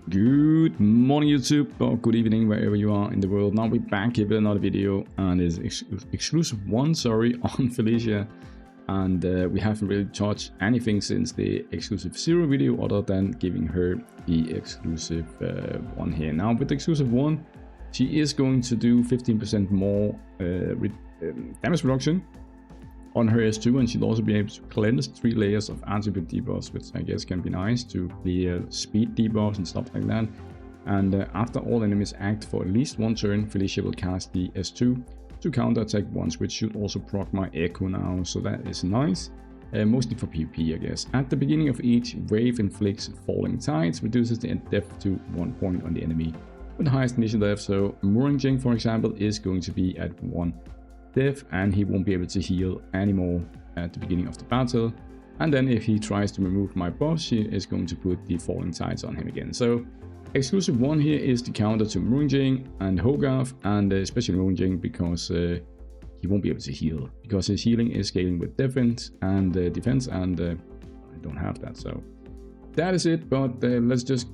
Good morning YouTube, or good evening wherever you are in the world. Now we're back here with another video, and it's exclusive one, on Felicia. And we haven't really touched anything since the exclusive 0 video other than giving her the exclusive one here. Now with the exclusive one, she is going to do 15% more damage reduction on her S2, and she'll also be able to cleanse 3 layers of attribute debuffs, which I guess can be nice to clear speed debuffs and stuff like that. And after all enemies act for at least one turn, Felicia will cast the S2 to counter attack once, which should also proc my echo now, so that is nice. Mostly for PvP, I guess. At the beginning of each wave inflicts falling tides, reduces the depth to 1 point on the enemy with the highest initial depth. So Magicraid, for example, is going to be at 1 death, and he won't be able to heal anymore at the beginning of the battle. And then if he tries to remove my buff, she is going to put the falling tides on him again. So exclusive one here is the counter to Magicraid and Hogarth, and especially Magicraid because he won't be able to heal because his healing is scaling with defense, and I don't have that. So that is it. But let's just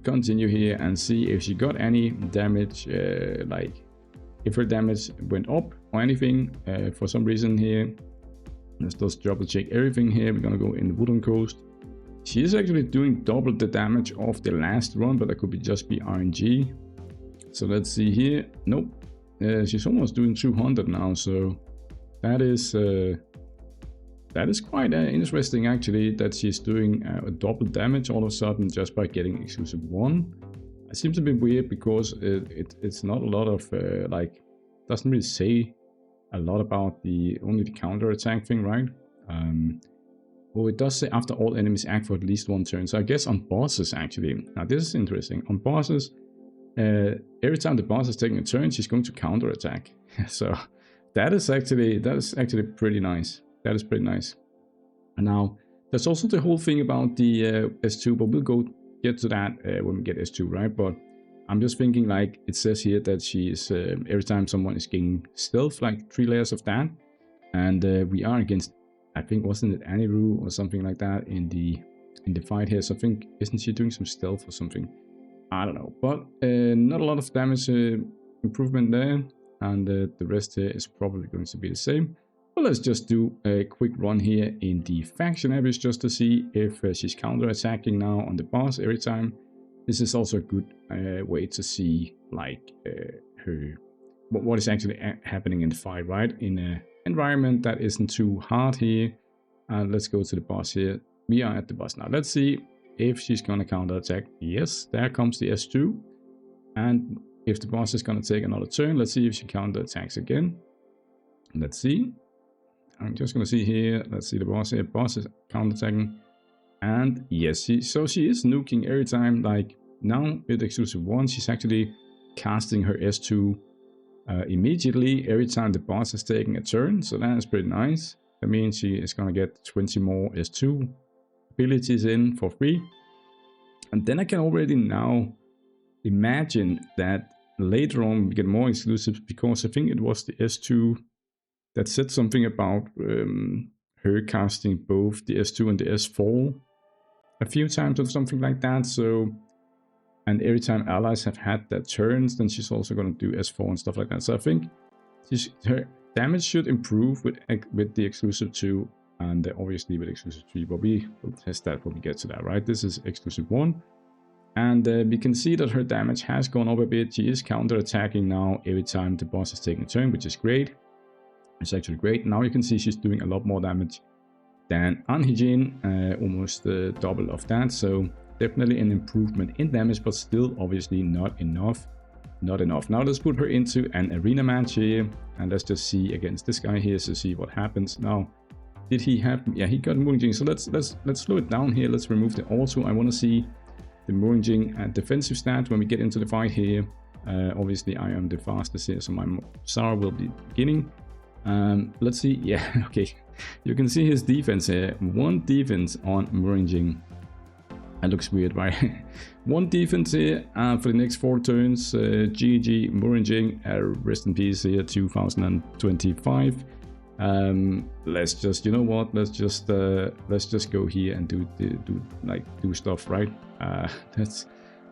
continue here and see if she got any damage, like if her damage went up or anything for some reason here. Let's just double check everything here. We're gonna go in the Wooden Coast. She is actually doing double the damage of the last run, but that could just be RNG. So let's see here. Nope. She's almost doing 200 now, so that is quite interesting actually, that she's doing a double damage all of a sudden just by getting exclusive 1. It seems a bit weird because it's not a lot of like, doesn't really say a lot about only the counter attack thing, right? Well, it does say after all enemies act for at least 1 turn. So I guess on bosses actually. Now this is interesting. On bosses, every time the boss is taking a turn, she's going to counter attack. So that is actually pretty nice. That is pretty nice. And now there's also the whole thing about the S2, but we'll get to that when we get S2, right? But I'm just thinking, like it says here that she is every time someone is getting stealth, like 3 layers of that, and we are against, I think, wasn't it INVUH or something like that in the fight here? So I think, isn't she doing some stealth or something? I don't know, but not a lot of damage improvement there, and the rest here is probably going to be the same. But let's just do a quick run here in the faction average just to see if she's counter attacking now on the boss every time. This is also a good way to see like what is actually happening in the fight, right? In an environment that isn't too hard here. Let's go to the boss here. We are at the boss now. Let's see if she's gonna counter attack. Yes, there comes the S2. And if the boss is gonna take another turn, let's see if she counter attacks again. Let's see. I'm just gonna see here. Let's see the boss here. Boss is counter attacking. And yes, she is nuking every time. Like now with exclusive 1, she's actually casting her S2 immediately every time the boss is taking a turn. So that is pretty nice. That means she is gonna get 20 more S2 abilities in for free. And then I can already now imagine that later on we get more exclusives, because I think it was the S2 that said something about her casting both the S2 and the S4 a few times or something like that. So, and every time allies have had that turns, then she's also going to do S4 and stuff like that. So I think her damage should improve with the exclusive 2, and obviously with exclusive 3, but we will test that when we get to that, right? This is exclusive 1, and we can see that her damage has gone up a bit. She is counter attacking now every time the boss is taking a turn, which is great. It's actually great. Now you can see she's doing a lot more damage than Anhijin, almost double of that. So definitely an improvement in damage, but still obviously not enough. Not enough. Now let's put her into an arena match here, and let's just see against this guy here to see what happens. Now, did he have? Yeah, he got Magicraid. So let's slow it down here. Let's remove the auto. I want to see the Magicraid defensive stat when we get into the fight here. Obviously I am the fastest here, so my Sar will be beginning. Let's see. Yeah, okay. You can see his defense here. 1 defense on Magicraid. That looks weird, right? 1 defense here for the next 4 turns. GG Magicraid. Rest in peace here, 2025. Let's just, you know what? Let's just go here and do stuff, right?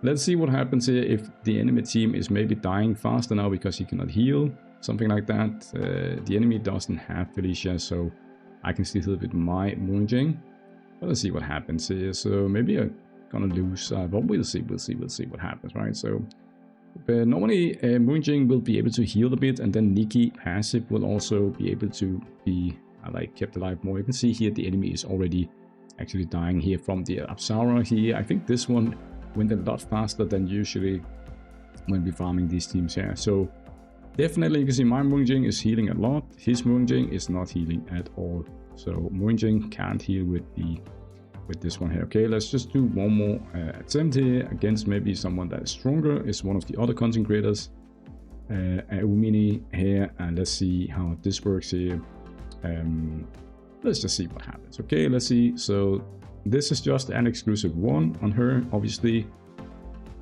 let's see what happens here if the enemy team is maybe dying faster now because he cannot heal, something like that. The enemy doesn't have Felicia, so I can still heal with my Moonjing. But let's see what happens here. So maybe I'm gonna lose, but we'll see what happens, right? So normally Moonjing will be able to heal a bit, and then Nikki passive will also be able to be like kept alive more. You can see here the enemy is already actually dying here from the Apsara here. I think this one went a lot faster than usually when we're farming these teams here. So definitely you can see my Moonjing is healing a lot. His Moonjing is not healing at all. So Moonjing can't heal with this one here. Okay, let's just do one more attempt here against maybe someone that is stronger. It's one of the other content creators, Umini here, and let's see how this works here. Let's just see what happens. Okay, let's see. So this is just an exclusive one on her, obviously.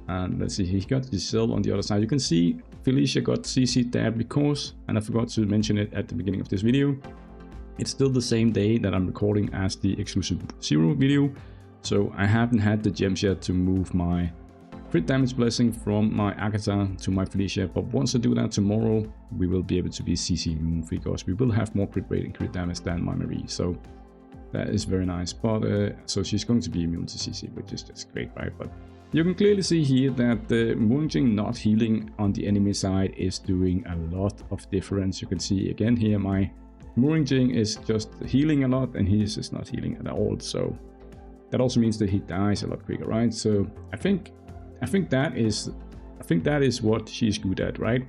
And let's see, he got Giselle on the other side. You can see Felicia got CC there because, and I forgot to mention it at the beginning of this video, it's still the same day that I'm recording as the exclusive 0 video. So I haven't had the gems yet to move my crit damage blessing from my Agatha to my Felicia. But once I do that tomorrow, we will be able to be CC immune because we will have more crit rate and crit damage than my Marie. So that is very nice. But so she's going to be immune to CC, which is just great, right? But you can clearly see here that the Moonjing not healing on the enemy side is doing a lot of difference. You can see again here my Moonjing is just healing a lot and his is not healing at all. So that also means that he dies a lot quicker, right? So I think that is what she's good at, right?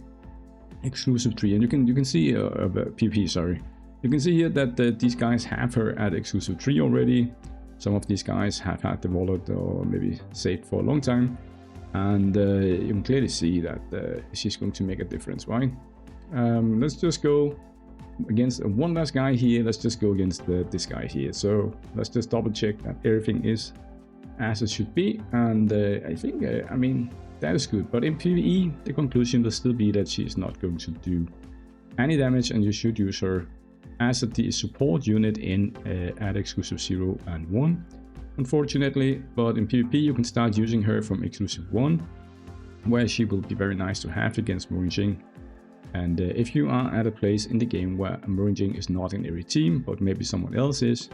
Exclusive 3, and you can see PP, sorry. You can see here that these guys have her at exclusive 3 already. Some of these guys have had the wallet or maybe saved for a long time, and you can clearly see that she's going to make a difference, right? Let's just go against one last guy here. Let's just go against this guy here. So let's just double check that everything is as it should be, and I think I mean that is good. But in PvE, the conclusion will still be that she's not going to do any damage, and you should use her as the support unit in at exclusive 0 and 1, unfortunately. But in PvP you can start using her from exclusive 1, where she will be very nice to have against Moonjing. And if you are at a place in the game where Moonjing is not in every team, but maybe someone else is,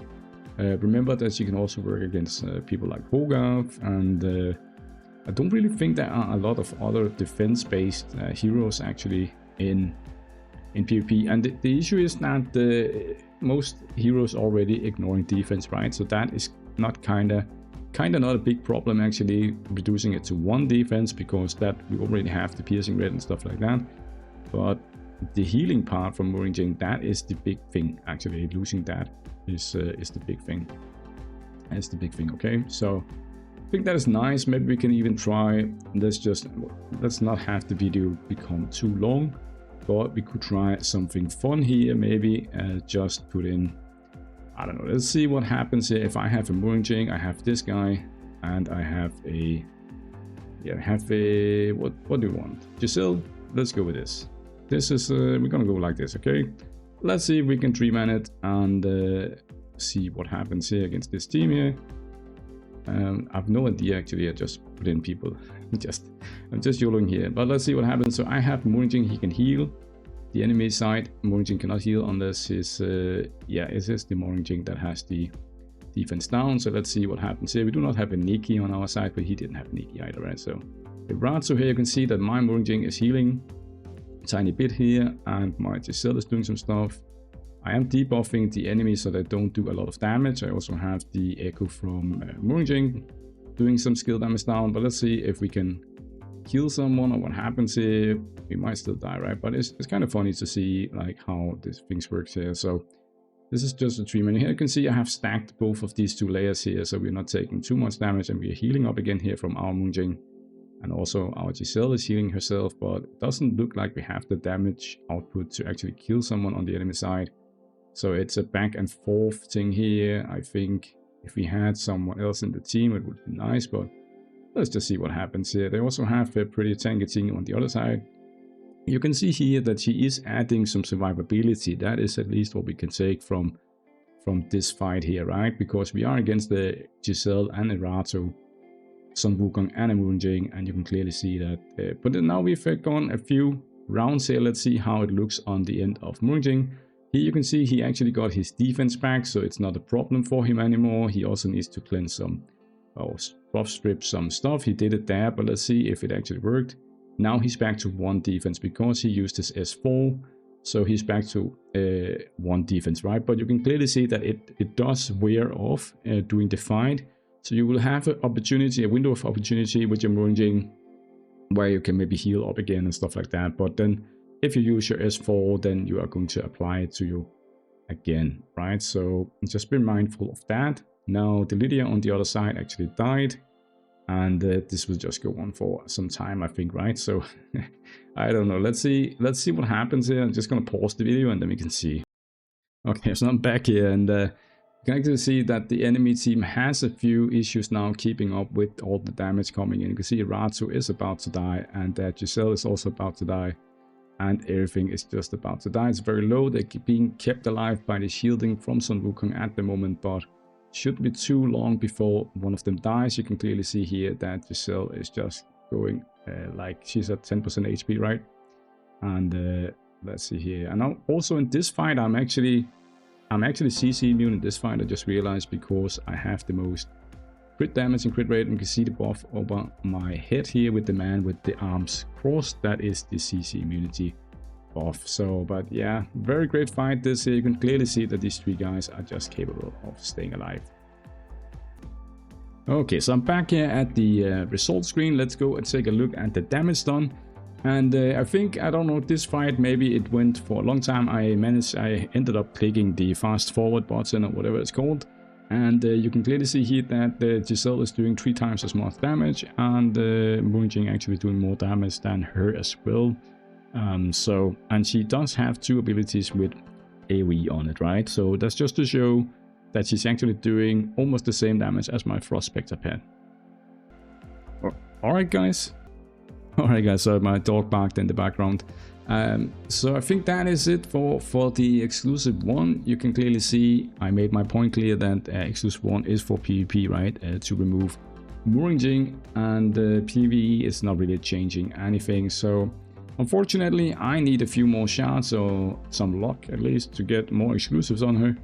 remember that you can also work against people like Hogarth, and I don't really think there are a lot of other defense-based heroes actually in PvP. And the issue is that most heroes already ignoring defense, right? So that is not kinda not a big problem actually, reducing it to 1 defense, because that we already have the piercing red and stuff like that. But the healing part from Moonjing, that is the big thing actually. Losing that is the big thing. That's the big thing. Okay, so I think that is nice. Maybe we can even try, let's not have the video become too long, but we could try something fun here. Maybe just put in, I don't know, let's see what happens here. If I have a Moonjing, I have this guy, and I have a, what do you want? Giselle? Let's go with this. This is, we're gonna go like this, okay? Let's see if we can 3-man it and see what happens here against this team here. I have no idea actually, I just put in people. I'm just YOLOing here, but let's see what happens. So I have Moonjing, he can heal. The enemy side, Moonjing cannot heal unless his, it is the Moonjing that has the defense down. So let's see what happens here. We do not have a Nikki on our side, but he didn't have Nikki either, right? So the Ratsu here, you can see that my Moonjing is healing a tiny bit here, and my Giselle is doing some stuff. I am debuffing the enemy so they don't do a lot of damage. I also have the echo from Moonjing doing some skill damage down, but let's see if we can kill someone or what happens here. We might still die, right? But it's kind of funny to see like how this things works here. So this is just a 3-man. Here you can see I have stacked both of these 2 layers here, so we're not taking too much damage, and we are healing up again here from our Moonjing. And also our Giselle is healing herself, but it doesn't look like we have the damage output to actually kill someone on the enemy side. So it's a back and forth thing here. I think if we had someone else in the team, it would be nice, but let's just see what happens here. They also have a pretty tanky team on the other side. You can see here that she is adding some survivability. That is at least what we can take from this fight here, right? Because we are against the Giselle and Erato. Sun Wukong and a Moonjing, and you can clearly see that. But then now we've gone a few rounds here. Let's see how it looks on the end of Moonjing. Here you can see he actually got his defense back, so it's not a problem for him anymore. He also needs to cleanse some, or buff strip some stuff. He did it there, but let's see if it actually worked. Now he's back to 1 defense because he used his S4. So he's back to 1 defense, right? But you can clearly see that it does wear off during the fight. So you will have an opportunity, a window of opportunity with your Moonjing where you can maybe heal up again and stuff like that. But then if you use your S4, then you are going to apply it to you again, right? So just be mindful of that. Now the Lydia on the other side actually died. And this will just go on for some time, I think, right? So I don't know. Let's see what happens here. I'm just gonna pause the video and then we can see. Okay, so I'm back here, and you can actually see that the enemy team has a few issues now keeping up with all the damage coming in. You can see Ratu is about to die, and Giselle is also about to die, and everything is just about to die. It's very low. They're being kept alive by the shielding from Sun Wukong at the moment, but shouldn't be too long before one of them dies. You can clearly see here that Giselle is just going like she's at 10% HP, right? And let's see here. And now also in this fight, I'm actually CC immune in this fight. I just realized because I have the most crit damage and crit rate, and you can see the buff over my head here with the man with the arms crossed. That is the CC immunity buff. So, but yeah, very great fight this here. You can clearly see that these 3 guys are just capable of staying alive. Okay, so I'm back here at the result screen. Let's go and take a look at the damage done. And I think, I don't know, this fight, maybe it went for a long time. I ended up clicking the fast forward button or whatever it's called. And you can clearly see here that Giselle is doing 3 times as much damage, and Moonjing actually doing more damage than her as well. And she does have 2 abilities with AoE on it, right? So that's just to show that she's actually doing almost the same damage as my Frost Spectre pet. Alright guys, sorry, my dog barked in the background. So I think that is it for the exclusive one. You can clearly see I made my point clear that exclusive one is for PvP, right? To remove Moonjing, and PvE is not really changing anything. So unfortunately, I need a few more shots or some luck at least to get more exclusives on her.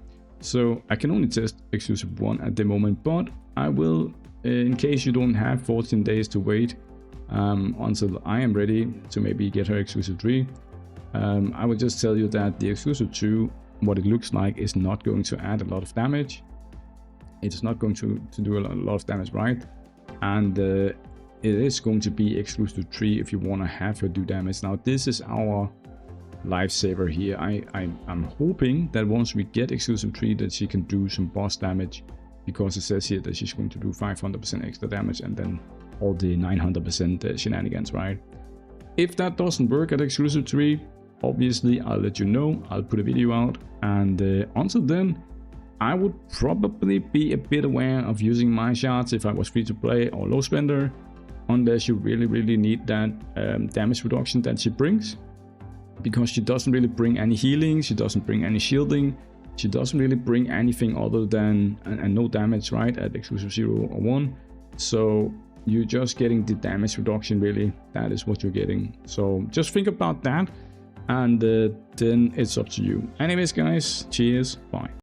So I can only test exclusive 1 at the moment, but I will, in case you don't have 14 days to wait until I am ready to maybe get her exclusive 3, I will just tell you that the exclusive 2, what it looks like, is not going to add a lot of damage. It's not going to do a lot of damage, right? And it is going to be exclusive 3 if you want to have her do damage. Now this is our lifesaver here. I'm hoping that once we get exclusive 3 that she can do some boss damage, because it says here that she's going to do 500% extra damage and then all the 900% shenanigans, right? If that doesn't work at exclusive 3, obviously I'll let you know. I'll put a video out, and until then I would probably be a bit aware of using my shots if I was free to play or low spender, unless you really need that damage reduction that she brings, because she doesn't really bring any healing, she doesn't bring any shielding, she doesn't really bring anything other than and no damage, right, at exclusive 0 or 1. So you're just getting the damage reduction, really. That is what you're getting. So just think about that, and then it's up to you. Anyways guys, cheers, bye.